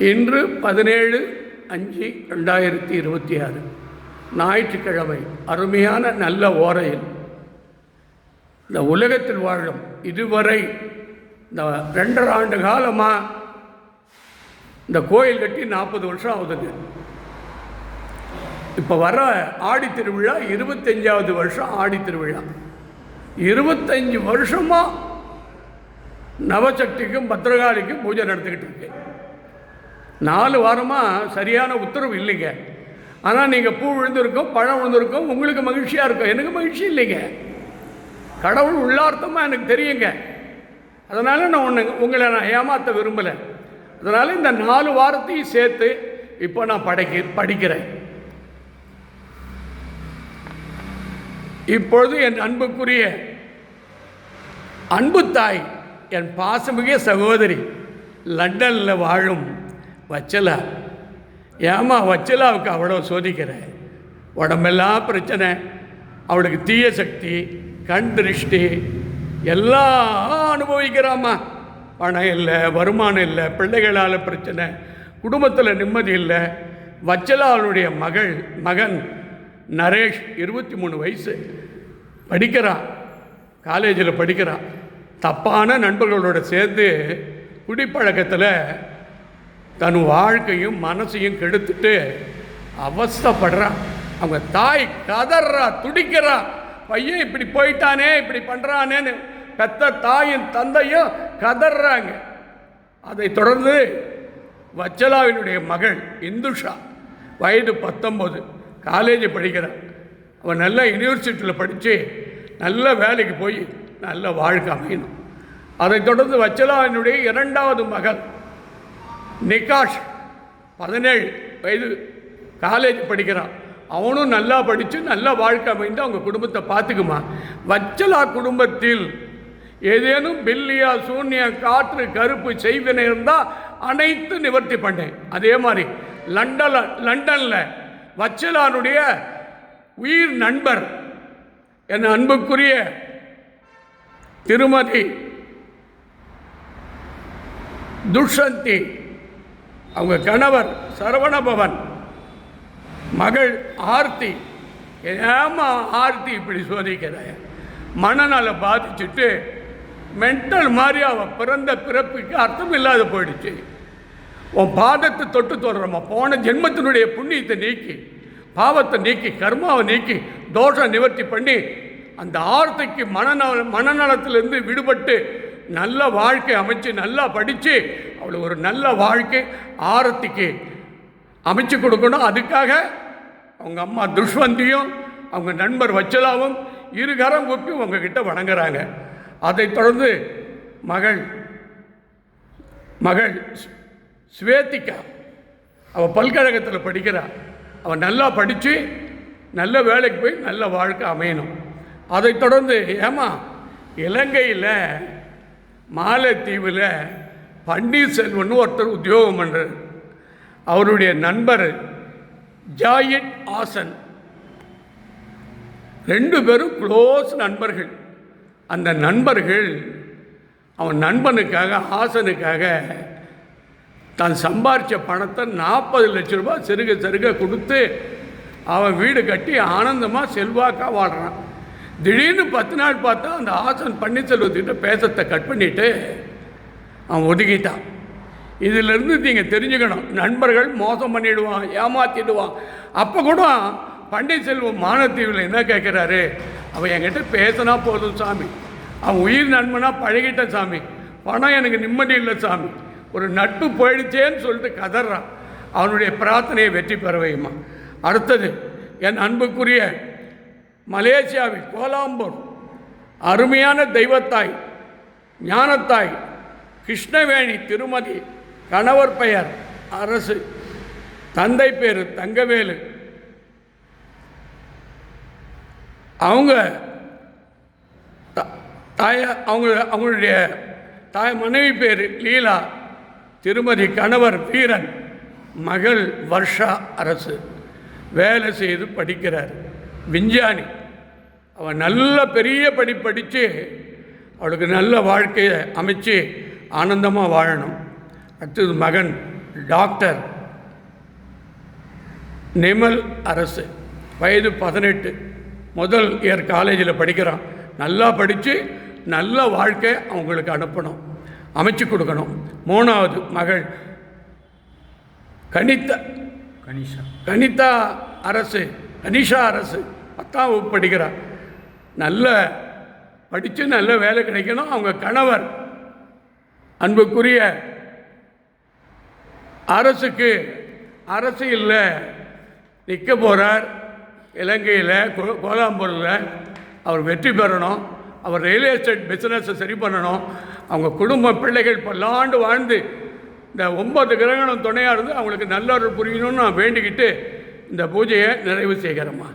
இன்று 17/5/2026 ஞாயிற்றுக்கிழமை அருமையான நல்ல ஓரையில் இந்த உலகத்தில் வாழும் இதுவரை இந்த 2.5 ஆண்டு காலமாக இந்த கோயில் கட்டி 40 வருஷம் ஆகுதுங்க. இப்போ வர ஆடி திருவிழா 25வது வருஷம் ஆடி திருவிழா. 25 வருஷமாக நவசக்திக்கும் பத்ரகாளிக்கும் பூஜை நடத்திக்கிட்டு இருக்கு. 4 வாரமாக சரியான உத்தரவு இல்லைங்க. ஆனால் நீங்கள் பூ விழுந்திருக்கோம், பழம் விழுந்திருக்கோம், உங்களுக்கு மகிழ்ச்சியாக இருக்கும், எனக்கு மகிழ்ச்சி இல்லைங்க. கடவுள் உள்ளார்த்தமாக எனக்கு தெரியுங்க. அதனால் நான் உங்களை ஏமாற்ற விரும்பலை. அதனால் இந்த 4 வாரத்தையும் சேர்த்து இப்போ நான் படிக்கிறேன். இப்பொழுது என் அன்புக்குரிய அன்பு தாய், என் பாசமிக சகோதரி, லண்டனில் வாழும் வச்சலா. ஏமா வச்சலாவுக்கு அவ்வளோ சோதிக்கிறேன், உடம்பெல்லாம் பிரச்சனை, அவளுக்கு தீய சக்தி, கண் திருஷ்டி எல்லாம் அனுபவிக்கிறாம்மா. பணம் இல்லை, வருமானம் இல்லை, பிள்ளைகளால் பிரச்சனை, குடும்பத்தில் நிம்மதி இல்லை. வச்சலாவுடைய மகன் நரேஷ் 23 வயசு, படிக்கிறான், காலேஜில் படிக்கிறான். தப்பான நண்பர்களோடு சேர்ந்து குடிப்பழக்கத்தில் தன் வாழ்க்கையும் மனசையும் கெடுத்துட்டு அவஸ்தைப்படுறான். அவங்க தாய் கதறா, துடிக்கிறா, பையன் இப்படி போயிட்டானே, இப்படி பண்ணுறானேன்னு பெத்த தாயும் தந்தையும் கதறாங்க. அதை தொடர்ந்து வச்சலாவினுடைய மகள் இந்துஷா, வயது 19, காலேஜ் படிக்கிறான். அவன் நல்ல யூனிவர்சிட்டியில் படித்து நல்ல வேலைக்கு போய் நல்ல வாழ்க்கை அமையணும். அதை தொடர்ந்து வச்சலாவினுடைய 2வது மகள் நிகாஷ், 17 வயது, காலேஜ் படிக்கிறான். அவனும் நல்லா படித்து நல்ல வாழ்க்கை அமைந்து அவங்க குடும்பத்தை பார்த்துக்குமா. வச்சலா குடும்பத்தில் ஏதேனும் பில்லியா, சூன்யா, காற்று, கருப்பு செய்வினை இருந்தால் அனைத்து நிவர்த்தி பண்ணேன். அதே மாதிரி லண்டனில் வச்சலானுடைய உயிர் நண்பர், என் அன்புக்குரிய திருமதி துஷந்தி, அவங்க கணவர் சரவணபவன், மகள் ஆர்த்தி. ஏமா ஆர்த்தி இப்படி சோதிக்கிறாய? மனநல பாதிச்சுட்டு மென்டல் மாதிரி அவள் பிறந்த பிறப்புக்கு அர்த்தம் இல்லாத போயிடுச்சு. உன் பாதத்தை தொட்டு தோன்றமா, போன ஜென்மத்தினுடைய புண்ணியத்தை நீக்கி, பாவத்தை நீக்கி, கர்மாவை நீக்கி, தோஷம் நிவர்த்தி பண்ணி அந்த ஆர்த்திக்கு மனநலத்திலிருந்து விடுபட்டு நல்ல வாழ்க்கை அமைச்சு நல்லா படித்து அவளுக்கு ஒரு நல்ல வாழ்க்கை ஆரத்திக்கு அமைச்சு கொடுக்கணும். அதுக்காக அவங்க அம்மா துஷ்வந்தியும் அவங்க நண்பர் வச்சலாவும் இருகரம் கூப்பி உங்ககிட்ட வணங்குறாங்க. அதை தொடர்ந்து மகள் ஸ்வேதிகா, அவள் பல்கழகத்தில் படிக்கிறாள். அவள் நல்லா படித்து நல்ல வேலைக்கு போய் நல்ல வாழ்க்கை அமையணும். அதை தொடர்ந்து ஏமா இலங்கையில் மாலத்தீவில் பன்னீர்செல்வன் ஒருத்தர் உத்தியோகம் பண்ணுறார். அவருடைய நண்பர் ஜாயிட் ஆசன், 2 பேரும் க்ளோஸ் நண்பர்கள். அந்த நண்பர்கள் அவன் நண்பனுக்காக, ஆசனுக்காக தான் சம்பாரித்த பணத்தை 40 லட்ச ரூபாய் செருக கொடுத்து அவன் வீடு கட்டி ஆனந்தமாக செல்வாக்காக வாழ்கிறான். திடீர்னு 10 நாள் பார்த்தா அந்த ஆசன் பன்னீர்செல்வத்திட்ட பேசத்தை கட் பண்ணிவிட்டு அவன் ஒதுக்கிட்டான். இதிலிருந்து நீங்கள் தெரிஞ்சுக்கணும், நண்பர்கள் மோசம் பண்ணிவிடுவான், ஏமாற்றிடுவான். அப்போ கூட பன்னீர்செல்வம் மாலத்தீவில் என்ன கேட்குறாரு, அவன் என்கிட்ட பேசினா போதும் சாமி, அவன் உயிர் நண்பனாக பழகிட்ட சாமி, பணம் எனக்கு நிம்மதி இல்லை சாமி, ஒரு நட்பு போயிடுச்சேன்னு சொல்லிட்டு கதறான். அவனுடைய பிரார்த்தனையை வெற்றி பெற வையுமா. அடுத்தது என் அன்புக்குரிய மலேசியாவில் கோலாம்பூர் அருமையான தெய்வத்தாய், ஞானத்தாய் கிருஷ்ணவேணி திருமதி, கணவர் பெயர் அரசு, தந்தை பேர் தங்கவேலு. அவங்க அவங்களுடைய மனைவி பேர் லீலா, திருமதி, கணவர் வீரன், மகள் வர்ஷா அரசு. வேலை செய்து படிக்கிறார், விஞ்ஞானி. அவன் நல்ல பெரிய படித்து அவளுக்கு நல்ல வாழ்க்கையை அமைச்சு ஆனந்தமாக வாழணும். அடுத்தது மகன் டாக்டர் நிமல் அரசு, வயது 18, முதல் இயர் காலேஜில் படிக்கிறான். நல்லா படித்து நல்ல வாழ்க்கை அவங்களுக்கு அனுப்பணும், அமைச்சு கொடுக்கணும். 3வது மகள் கனிதா அரசு, கனிஷா அரசு 10ஆம் வகுப்பு படிக்கிறார். நல்ல படித்து நல்ல வேலை கிடைக்கணும். அவங்க கணவர் அன்புக்குரிய அரசுக்கு அரசியலில் நிற்க போகிறார். இலங்கையில் கோலாம்பூரில் அவர் வெற்றி பெறணும். அவர் ரியல் எஸ்டேட் பிஸ்னஸை சரி பண்ணணும். அவங்க குடும்ப பிள்ளைகள் பல்லாண்டு வாழ்ந்து இந்த 9 கிரகணம் துணையாக இருந்து அவங்களுக்கு நல்ல புரியணும்னு நான் வேண்டிக்கிட்டு இந்த பூஜையை நிறைவு செய்கிறேம்மா.